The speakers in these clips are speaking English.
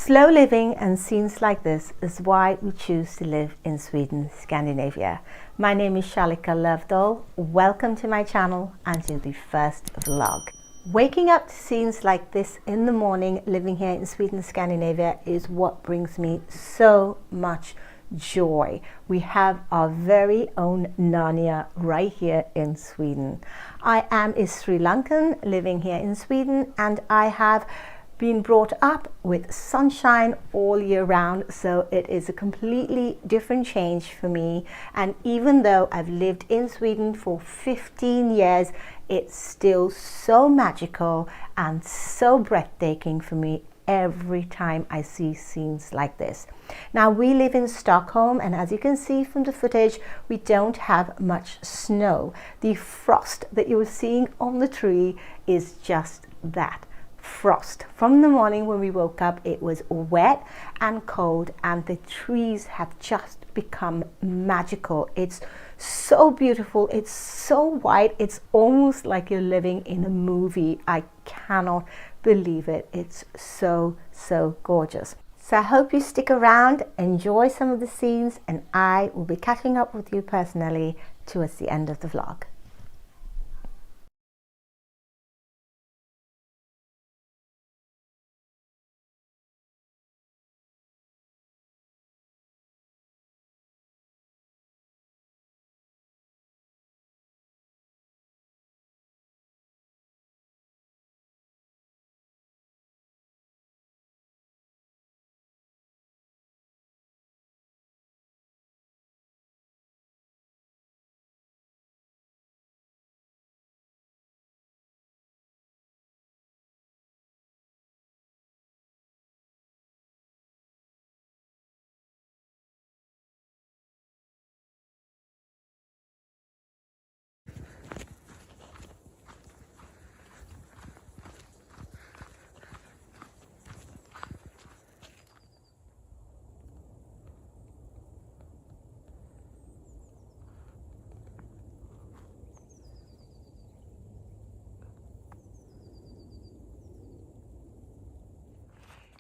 Slow living and scenes like this is why we choose to live in Sweden, Scandinavia. My name is Shalika Lovedoll. Welcome to my channel and to the first vlog. Waking up to scenes like this in the morning, living here in Sweden, Scandinavia, is what brings me so much joy. We have our very own Narnia right here in Sweden. I am a Sri Lankan living here in Sweden, and I have been brought up with sunshine all year round, so it is a completely different change for me. And even though I've lived in Sweden for 15 years, it's still so magical and so breathtaking for me every time I see scenes like this. Now, we live in Stockholm, and as you can see from the footage, we don't have much snow. The frost that you're seeing on the tree is just that, frost. From the morning when we woke up, it was wet and cold, and the trees have just become magical. It's so beautiful, it's so white, it's almost like you're living in a movie. I cannot believe it. It's so gorgeous. So I hope you stick around, enjoy some of the scenes, and I will be catching up with you personally towards the end of the vlog.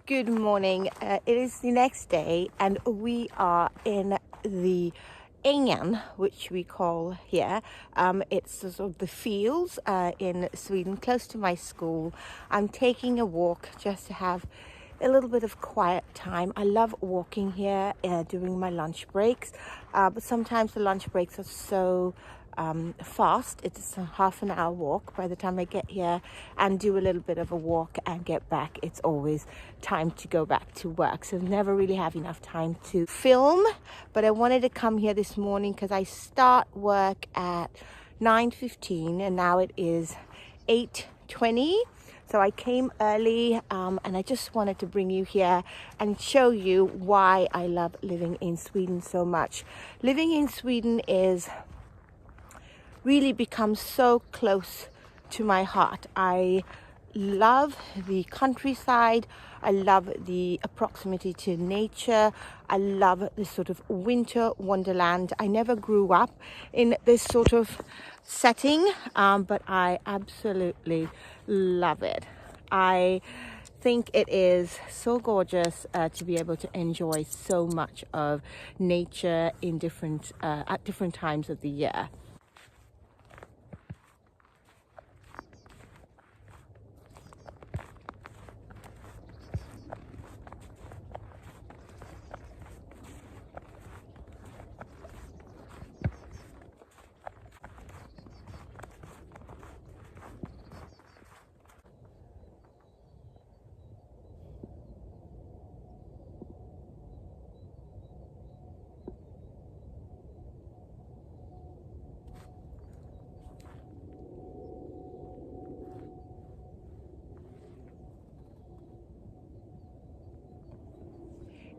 Good morning. It is the next day, and we are in the ängen, which we call here. It's sort of the fields in Sweden, close to my school. I'm taking a walk just to have a little bit of quiet time. I love walking here during my lunch breaks, but sometimes the lunch breaks are so fast. It's a half an hour walk by the time I get here and do a little bit of a walk and get back. It's always time to go back to work, so never really have enough time to film. But I wanted to come here this morning because I start work at 9:15 and now it is 8:20. So I came early and I just wanted to bring you here and show you why I love living in Sweden so much. Living in Sweden is really become so close to my heart. I love the countryside. I love the proximity to nature. I love this sort of winter wonderland. I never grew up in this sort of setting, but I absolutely love it. I think it is so gorgeous to be able to enjoy so much of nature in at different times of the year.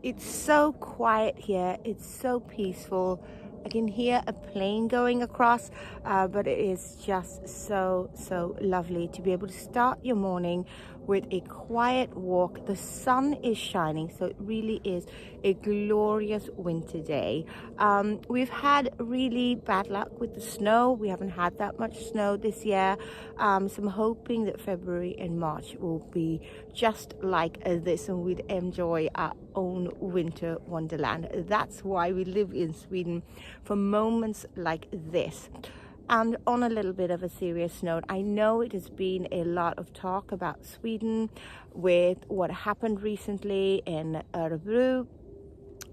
It's so quiet here, it's so peaceful. I can hear a plane going across, but it is just so lovely to be able to start your morning with a quiet walk. The sun is shining, so it really is a glorious winter day. We've had really bad luck with the snow. We haven't had that much snow this year, so I'm hoping that February and March will be just like this, and we'd enjoy our own winter wonderland. That's why we live in Sweden, for moments like this. And on a little bit of a serious note, I know it has been a lot of talk about Sweden with what happened recently in Örebro,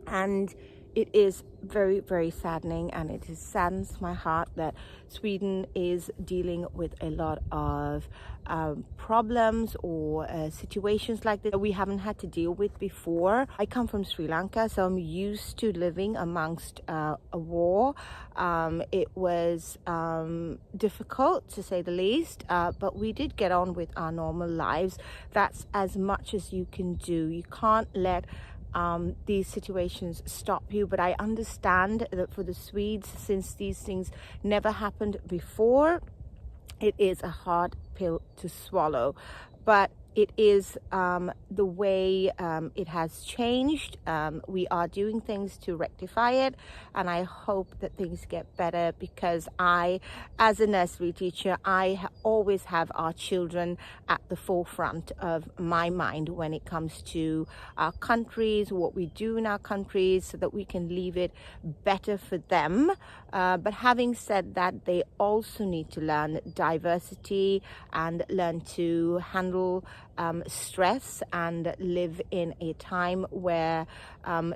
and it is very, very saddening, and it saddens my heart that Sweden is dealing with a lot of problems or situations like this that we haven't had to deal with before. I come from Sri Lanka, so I'm used to living amongst a war. It was difficult, to say the least, but we did get on with our normal lives. That's as much as you can do. You can't let these situations stop you, but I understand that for the Swedes, since these things never happened before, it is a hard pill to swallow. But it is the way it has changed. We are doing things to rectify it, and I hope that things get better, because I, as a nursery teacher, always have our children at the forefront of my mind when it comes to our countries, what we do in our countries, so that we can leave it better for them. But having said that, they also need to learn diversity and learn to handle stress and live in a time where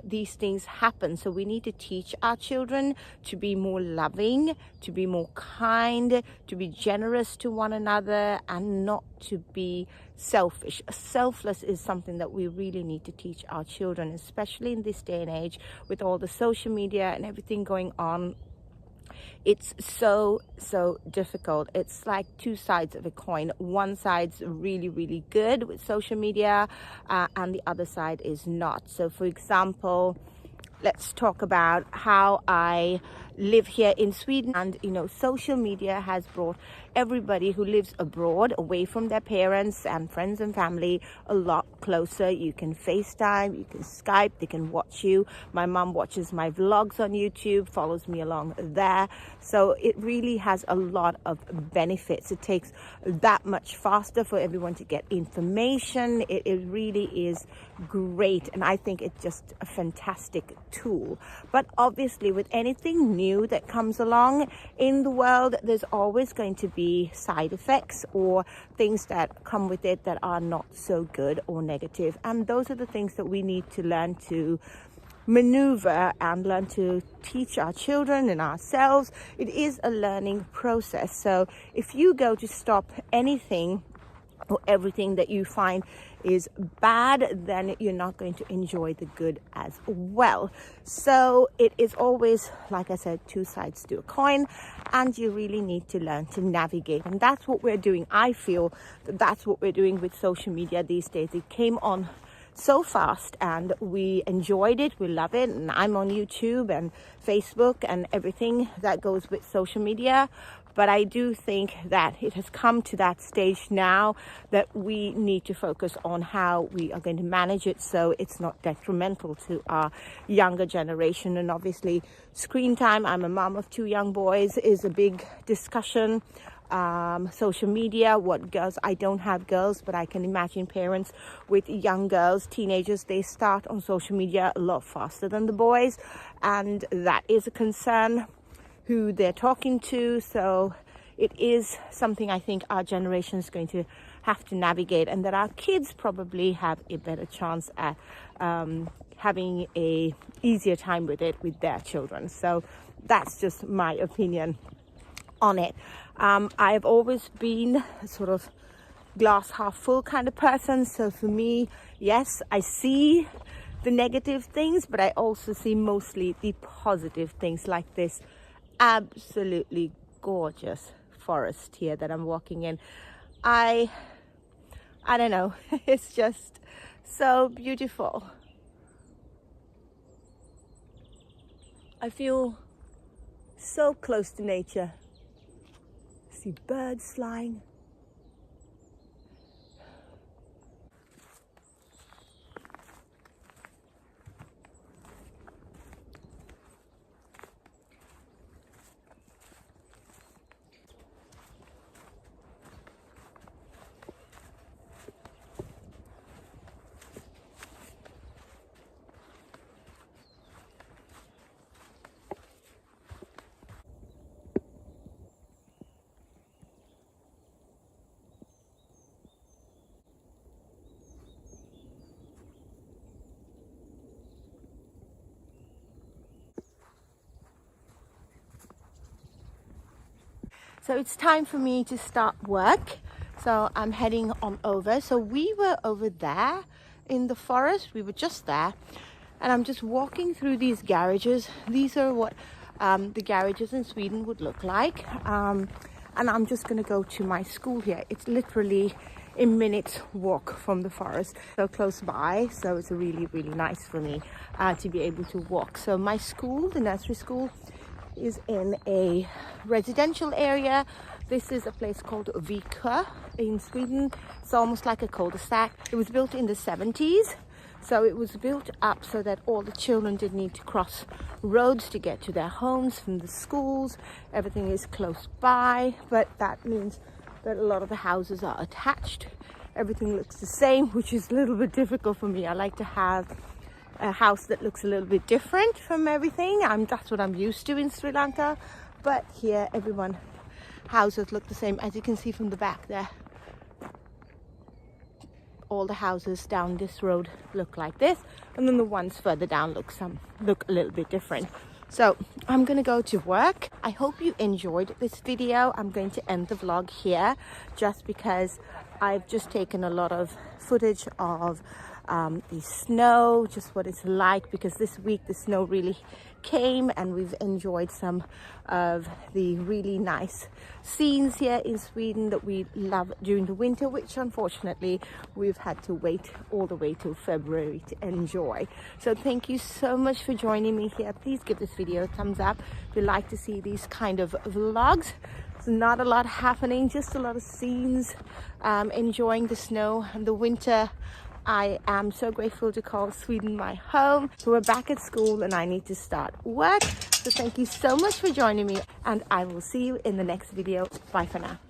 these things happen. So we need to teach our children to be more loving, to be more kind, to be generous to one another, and not to be selfish. Selfless is something that we really need to teach our children, especially in this day and age with all the social media and everything going on. It's so difficult. It's like two sides of a coin. One side's really, really good with social media, and the other side is not. So for example, let's talk about how I live here in Sweden. And social media has brought everybody who lives abroad away from their parents and friends and family a lot closer. You can FaceTime, you can Skype, they can watch you. My mom watches my vlogs on YouTube, follows me along there. So it really has a lot of benefits. It takes that much faster for everyone to get information. It really is great, and I think it's just a fantastic tool. But obviously, with anything new that comes along in the world, there's always going to be side effects or things that come with it that are not so good or negative, and those are the things that we need to learn to maneuver and learn to teach our children and ourselves. It is a learning process. So if you go to stop anything or everything that you find is bad, then you're not going to enjoy the good as well. So it is always, like I said, two sides to a coin, and you really need to learn to navigate. And that's what we're doing. I feel that that's what we're doing with social media these days. It came on so fast, and we enjoyed it, we love it, and I'm on YouTube and Facebook and everything that goes with social media. But I do think that it has come to that stage now that we need to focus on how we are going to manage it so it's not detrimental to our younger generation. And obviously screen time, I'm a mom of two young boys, is a big discussion. Social media, what girls, I don't have girls, but I can imagine parents with young girls, teenagers, they start on social media a lot faster than the boys, and that is a concern, who they're talking to. So it is something I think our generation is going to have to navigate, and that our kids probably have a better chance at having a easier time with it with their children. So that's just my opinion on it. I've always been a sort of glass half full kind of person. So for me, yes, I see the negative things, but I also see mostly the positive things, like this absolutely gorgeous forest here that I'm walking in. I don't know, it's just so beautiful. I feel so close to nature. See birds flying. So it's time for me to start work. So I'm heading on over. So we were over there in the forest. We were just there. And I'm just walking through these garages. These are what the garages in Sweden would look like. And I'm just going to go to my school here. It's literally a minute's walk from the forest, so close by. So it's really, really nice for me to be able to walk. So my school, the nursery school, is in a residential area. This is a place called Vika in Sweden. It's almost like a cul-de-sac. It was built in the 70s. So it was built up so that all the children didn't need to cross roads to get to their homes from the schools. Everything is close by, but that means that a lot of the houses are attached. Everything looks the same, which is a little bit difficult for me. I like to have a house that looks a little bit different from everything. That's what I'm used to in Sri Lanka. But here, houses look the same, as you can see from the back there. All the houses down this road look like this, and then the ones further down look a little bit different. So I'm gonna go to work. I hope you enjoyed this video. I'm going to end the vlog here just because I've just taken a lot of footage of the snow, just what it's like, because this week the snow really came and we've enjoyed some of the really nice scenes here in Sweden that we love during the winter, which unfortunately we've had to wait all the way till February to enjoy. So thank you so much for joining me here. Please give this video a thumbs up if you like to see these kind of vlogs. There's not a lot happening, just a lot of scenes, enjoying the snow and the winter. I am so grateful to call Sweden my home. So we're back at school and I need to start work. So thank you so much for joining me, and I will see you in the next video. Bye for now.